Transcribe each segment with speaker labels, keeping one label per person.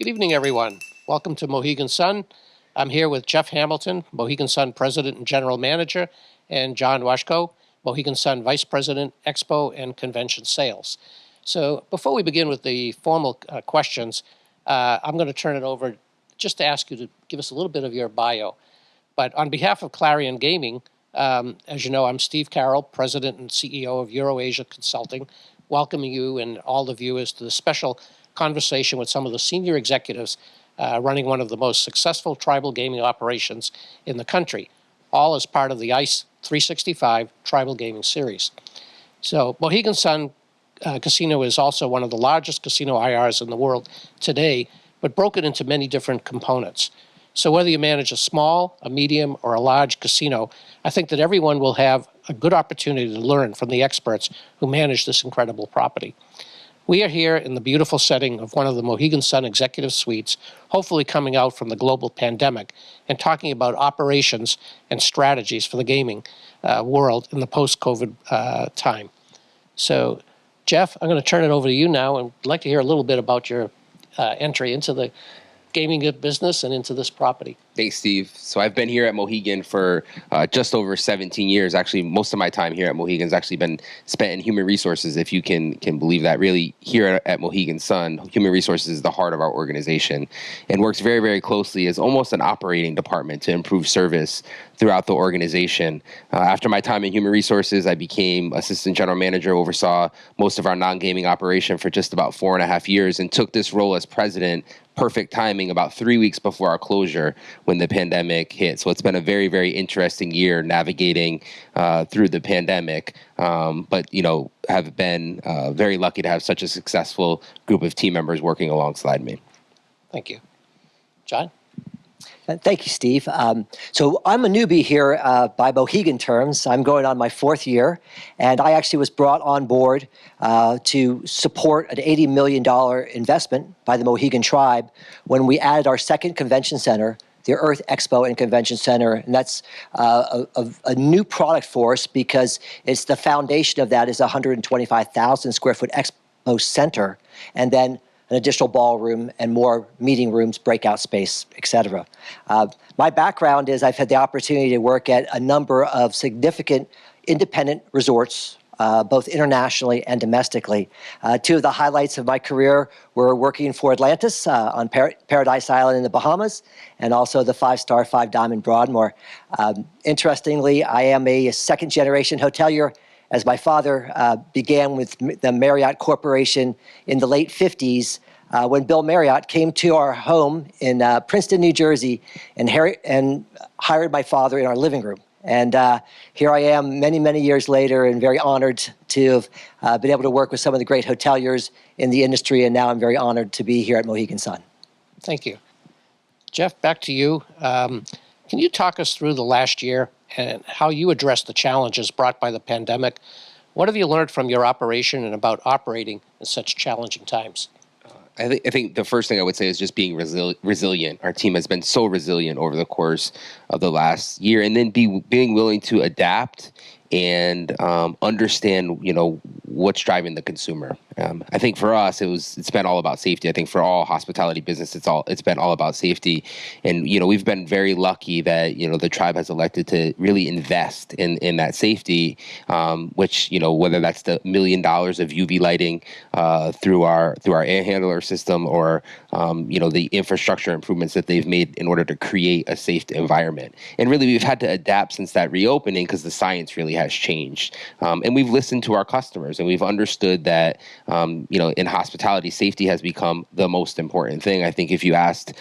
Speaker 1: Good evening, everyone. Welcome to Mohegan Sun. I'm here with Jeff Hamilton, Mohegan Sun President and General Manager, and John Washko, Mohegan Sun Vice President, Expo and Convention Sales. So before we begin with the formal questions, I'm going to turn it over just to ask you to give us a little bit of your bio. But on behalf of Clarion Gaming, as you know, I'm Steve Carroll, President and CEO of EuroAsia Consulting, welcoming you and all the viewers to the special conversation with some of the senior executives running one of the most successful tribal gaming operations in the country, all as part of the ICE 365 Tribal Gaming Series. So Mohegan Sun Casino is also one of the largest casino IRs in the world today, but broken into many different components. So whether you manage a small, a medium, or a large casino, I think that everyone will have a good opportunity to learn from the experts who manage this incredible property. We are here in the beautiful setting of one of the Mohegan Sun executive suites, hopefully coming out from the global pandemic, and talking about operations and strategies for the gaming world in the post-COVID time. So, Jeff, I'm going to turn it over to you now, and I'd like to hear a little bit about your entry into the gaming business and into this property.
Speaker 2: Thanks, Steve. So I've been here at Mohegan for just over 17 years. Actually, most of my time here at Mohegan has actually been spent in human resources, if you can believe that. Really, here at Mohegan Sun, human resources is the heart of our organization and works very, very closely as almost an operating department to improve service throughout the organization. After my time in human resources, I became assistant general manager, oversaw most of our non-gaming operation for just about 4.5 years, and took this role as president, perfect timing, about 3 weeks before our closure when the pandemic hit. So it's been a very, very interesting year navigating through the pandemic. But, have been very lucky to have such a successful group of team members working alongside me.
Speaker 1: Thank you. John?
Speaker 3: Thank you, Steve. So I'm a newbie here by Mohegan terms. I'm going on my 4th year, and I actually was brought on board to support an $80 million investment by the Mohegan tribe when we added our second convention center, the Earth Expo and Convention Center, and that's a new product for us because it's the foundation of that is a 125,000 square foot expo center, and then an additional ballroom and more meeting rooms, breakout space, etc. My background is I've had the opportunity to work at a number of significant independent resorts, both internationally and domestically. Two of the highlights of my career were working for Atlantis on Paradise Island in the Bahamas, and also the 5-star, 5-diamond Broadmoor. Interestingly, I am a second-generation hotelier, as my father began with the Marriott Corporation in the late 50s, when Bill Marriott came to our home in Princeton, New Jersey, and hired my father in our living room. And here I am many, many years later, and very honored to have been able to work with some of the great hoteliers in the industry, and now I'm very honored to be here at Mohegan Sun.
Speaker 1: Thank you. Jeff, back to you. Can you talk us through the last year and how you addressed the challenges brought by the pandemic? What have you learned from your operation and about operating in such challenging times?
Speaker 2: I think the first thing I would say is just being resilient. Our team has been so resilient over the course of the last year, and then being willing to adapt and understand, what's driving the consumer. I think for us, it's been all about safety. I think for all hospitality business, it's been all about safety. And, we've been very lucky that, the tribe has elected to really invest in that safety, which, whether that's the $1 million of UV lighting through our air handler system or, the infrastructure improvements that they've made in order to create a safe environment. And really, we've had to adapt since that reopening because the science really has changed. And we've listened to our customers, and we've understood that, in hospitality, safety has become the most important thing. I think if you asked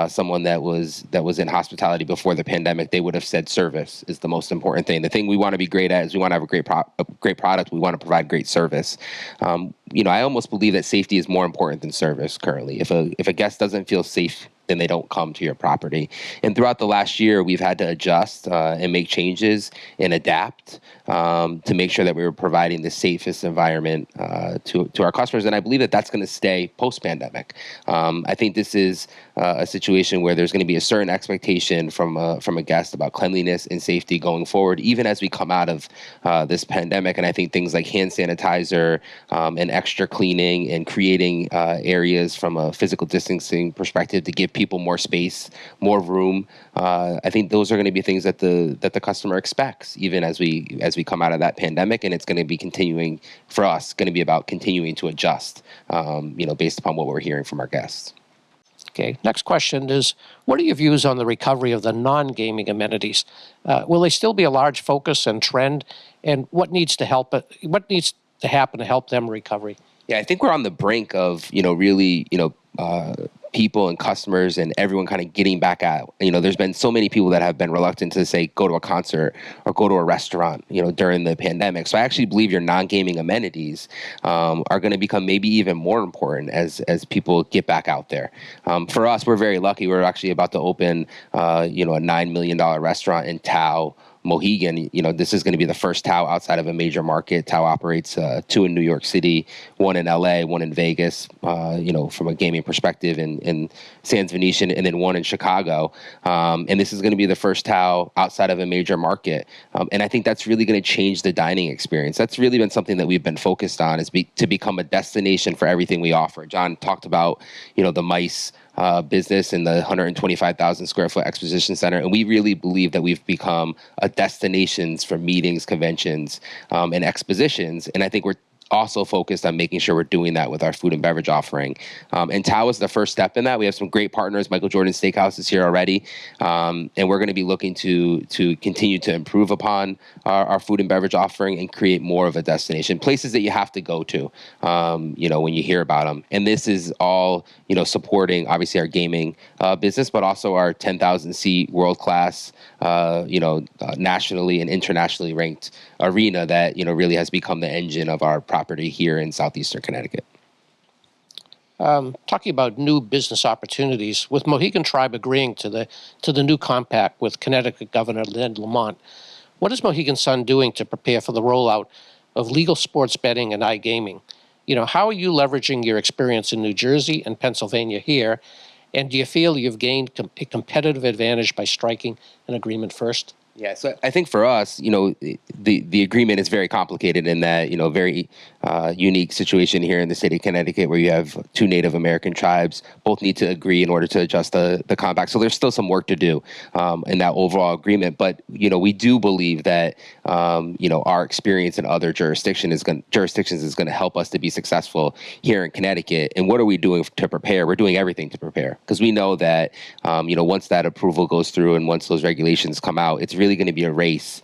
Speaker 2: someone that was in hospitality before the pandemic, they would have said service is the most important thing. The thing we want to be great at is we want to have a great product. We want to provide great service. I almost believe that safety is more important than service currently. If a guest doesn't feel safe then they don't come to your property. And throughout the last year, we've had to adjust and make changes and adapt to make sure that we were providing the safest environment to our customers. And I believe that that's going to stay post-pandemic. I think this is a situation where there's going to be a certain expectation from a guest about cleanliness and safety going forward, even as we come out of this pandemic. And I think things like hand sanitizer and extra cleaning and creating areas from a physical distancing perspective to give people more space, more room. I think those are going to be things that the customer expects, even as we come out of that pandemic. And it's going to be continuing for us, going to be about continuing to adjust, based upon what we're hearing from our guests.
Speaker 1: Okay, next question is, what are your views on the recovery of the non-gaming amenities? Will they still be a large focus and trend? And what needs to happen to help them recovery?
Speaker 2: Yeah, I think we're on the brink of, people and customers and everyone kind of getting back at, there's been so many people that have been reluctant to say, go to a concert or go to a restaurant, during the pandemic. So I actually believe your non-gaming amenities are going to become maybe even more important as people get back out there. For us, we're very lucky. We're actually about to open, a $9 million restaurant in Tao, Mohegan. This is going to be the first Tao outside of a major market. Tao operates 2 in New York City, 1 in LA, 1 in Vegas, from a gaming perspective in Sands Venetian, and then 1 in Chicago. And this is going to be the first Tao outside of a major market. And I think that's really going to change the dining experience. That's really been something that we've been focused on, is to become a destination for everything we offer. John talked about, the MICE business in the 125,000 square foot exposition center. And we really believe that we've become a destinations for meetings, conventions, and expositions. And I think we're also focused on making sure we're doing that with our food and beverage offering. And Tao is the first step in that. We have some great partners. Michael Jordan Steakhouse is here already. And we're going to be looking to continue to improve upon our food and beverage offering and create more of a destination, places that you have to go to, when you hear about them. And this is all, supporting obviously our gaming business, but also our 10,000 seat world-class, nationally and internationally ranked arena that, really has become the engine of our property here in southeastern Connecticut.
Speaker 1: Talking about new business opportunities, with Mohegan Tribe agreeing to the new compact with Connecticut Governor Lynn Lamont, what is Mohegan Sun doing to prepare for the rollout of legal sports betting and iGaming? How are you leveraging your experience in New Jersey and Pennsylvania here? And do you feel you've gained a competitive advantage by striking an agreement first?
Speaker 2: Yeah, so I think for us, the agreement is very complicated in that, very unique situation here in the state of Connecticut where you have 2 Native American tribes, both need to agree in order to adjust the compact. So there's still some work to do in that overall agreement. But, we do believe that, our experience in other jurisdictions is going to help us to be successful here in Connecticut. And what are we doing to prepare? We're doing everything to prepare, because we know that, once that approval goes through and once those regulations come out, it's really going to be a race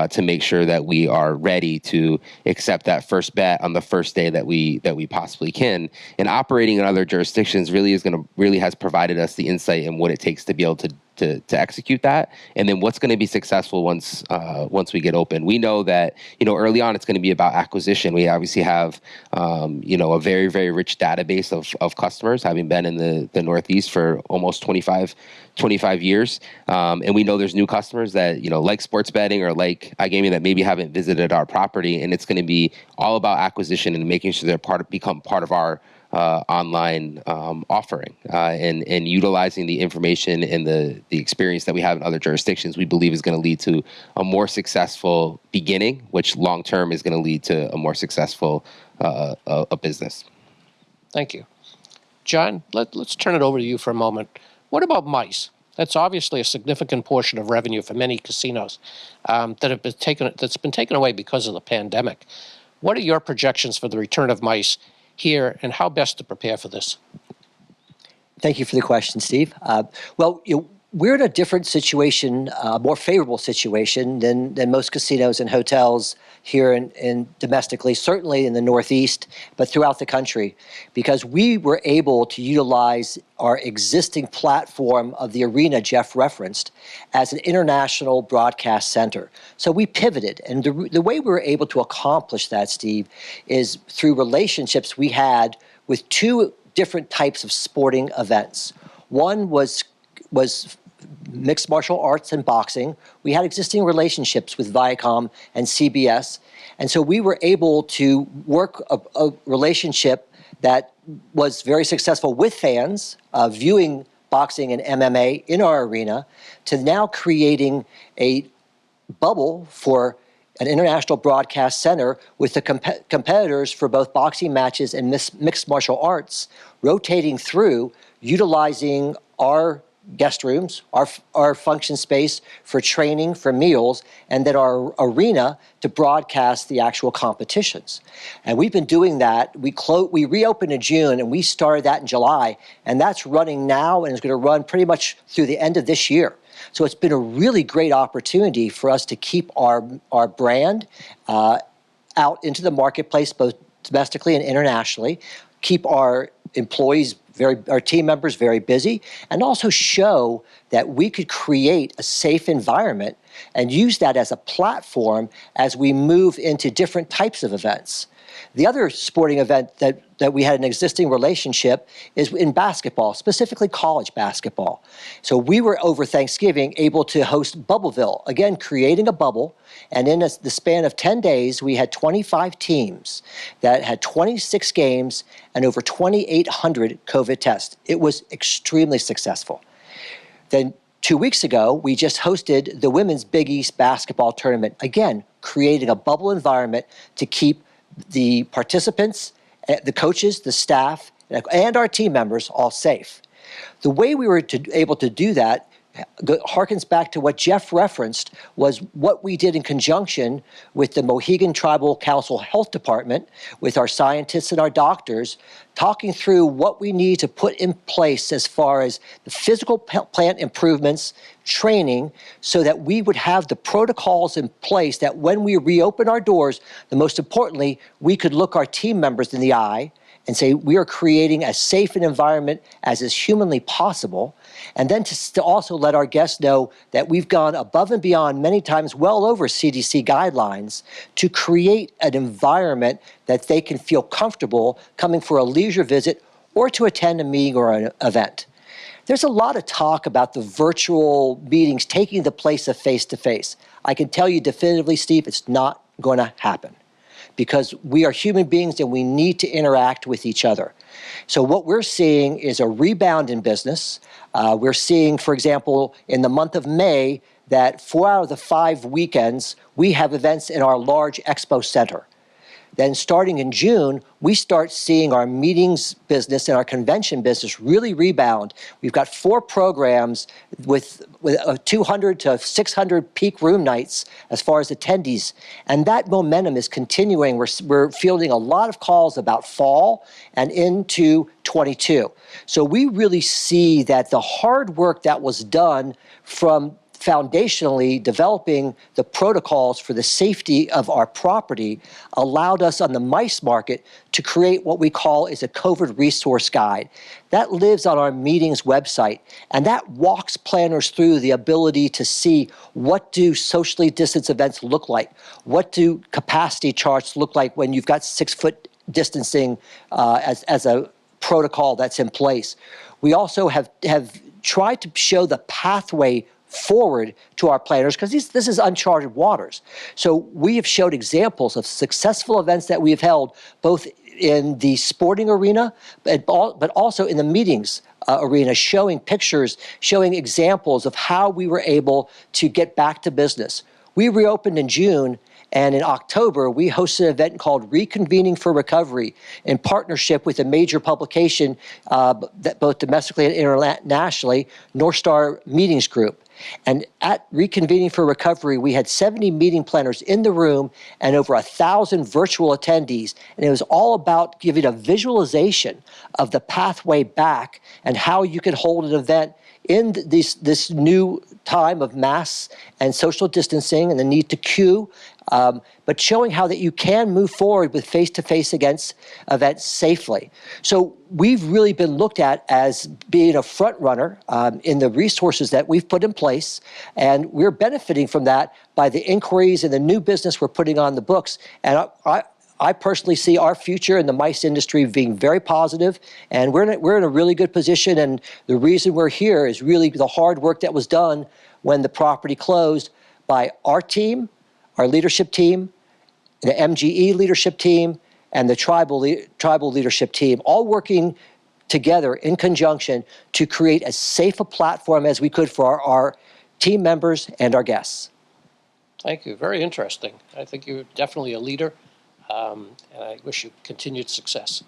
Speaker 2: to make sure that we are ready to accept that first bet on the first day that we possibly can. And operating in other jurisdictions really has provided us the insight in what it takes to be able to execute that, and then what's going to be successful once we get open. We know that early on it's going to be about acquisition. We obviously have a very, very rich database of customers, having been in the Northeast for almost 25 years, and we know there's new customers that like sports betting or like iGaming that maybe haven't visited our property, and it's going to be all about acquisition and making sure they're become part of our online offering, and utilizing the information and the experience that we have in other jurisdictions, we believe is going to lead to a more successful beginning, which long term is going to lead to a more successful a business.
Speaker 1: Thank you. John, let's turn it over to you for a moment. What about MICE? That's obviously a significant portion of revenue for many casinos that's been taken away because of the pandemic. What are your projections for the return of MICE here, and how best to prepare for this?
Speaker 3: Thank you for the question, Steve. We're in a different situation, a more favorable situation than most casinos and hotels here in domestically, certainly in the Northeast, but throughout the country, because we were able to utilize our existing platform of the arena Jeff referenced as an international broadcast center. So we pivoted, and the way we were able to accomplish that, Steve, is through relationships we had with 2 different types of sporting events. One was mixed martial arts and boxing. We had existing relationships with Viacom and CBS, and so we were able to work a relationship that was very successful with fans viewing boxing and MMA in our arena, to now creating a bubble for an international broadcast center with the competitors for both boxing matches and mixed martial arts rotating through, utilizing our guest rooms, our function space for training, for meals, and then our arena to broadcast the actual competitions. And we've been doing that. We reopened in June, and we started that in July, and that's running now and is going to run pretty much through the end of this year. So it's been a really great opportunity for us to keep our brand out into the marketplace, both domestically and internationally, keep our employees, our team members very busy, and also show that we could create a safe environment and use that as a platform as we move into different types of events. The other sporting event that we had an existing relationship is in basketball, specifically college basketball. So we were, over Thanksgiving, able to host Bubbleville, again, creating a bubble. And in the span of 10 days, we had 25 teams that had 26 games and over 2,800 COVID tests. It was extremely successful. Then 2 weeks ago, we just hosted the Women's Big East basketball tournament, again, creating a bubble environment to keep the participants, the coaches, the staff, and our team members all safe. The way we were able to do that harkens back to what Jeff referenced, was what we did in conjunction with the Mohegan Tribal Council Health Department, with our scientists and our doctors, talking through what we need to put in place as far as the physical plant improvements, training, so that we would have the protocols in place that when we reopen our doors, the most importantly, we could look our team members in the eye and say we are creating as safe an environment as is humanly possible, and then to also let our guests know that we've gone above and beyond, many times well over CDC guidelines, to create an environment that they can feel comfortable coming for a leisure visit or to attend a meeting or an event. There's a lot of talk about the virtual meetings taking the place of face-to-face. I can tell you definitively, Steve, it's not going to happen, because we are human beings and we need to interact with each other. So what we're seeing is a rebound in business. We're seeing, for example, in the month of May, that 4 out of the 5 weekends, we have events in our large expo center. Then starting in June, we start seeing our meetings business and our convention business really rebound. We've got 4 programs with 200 to 600 peak room nights as far as attendees. And that momentum is continuing. We're fielding a lot of calls about fall and into 22. So we really see that the hard work that was done from foundationally developing the protocols for the safety of our property allowed us on the MICE market to create what we call is a COVID resource guide. That lives on our meetings website, and that walks planners through the ability to see what do socially distanced events look like, what do capacity charts look like when you've got 6-foot distancing as a protocol that's in place. We also have tried to show the pathway forward to our planners, because this is uncharted waters. So we have showed examples of successful events that we have held, both in the sporting arena, but also in the meetings arena, showing pictures, showing examples of how we were able to get back to business. We reopened in June, and in October, we hosted an event called Reconvening for Recovery in partnership with a major publication that both domestically and internationally, North Star Meetings Group. And at Reconvening for Recovery, we had 70 meeting planners in the room and over 1,000 virtual attendees. And it was all about giving a visualization of the pathway back and how you could hold an event in this new time of mass and social distancing and the need to queue, but showing how that you can move forward with face-to-face against events safely. So we've really been looked at as being a front runner in the resources that we've put in place, and we're benefiting from that by the inquiries and the new business we're putting on the books. And I personally see our future in the MICE industry being very positive, and we're in a really good position. And the reason we're here is really the hard work that was done when the property closed by our team, our leadership team, the MGE leadership team, and the tribal leadership team, all working together in conjunction to create as safe a platform as we could for our team members and our guests.
Speaker 1: Thank you. Very interesting. I think you're definitely a leader, and I wish you continued success.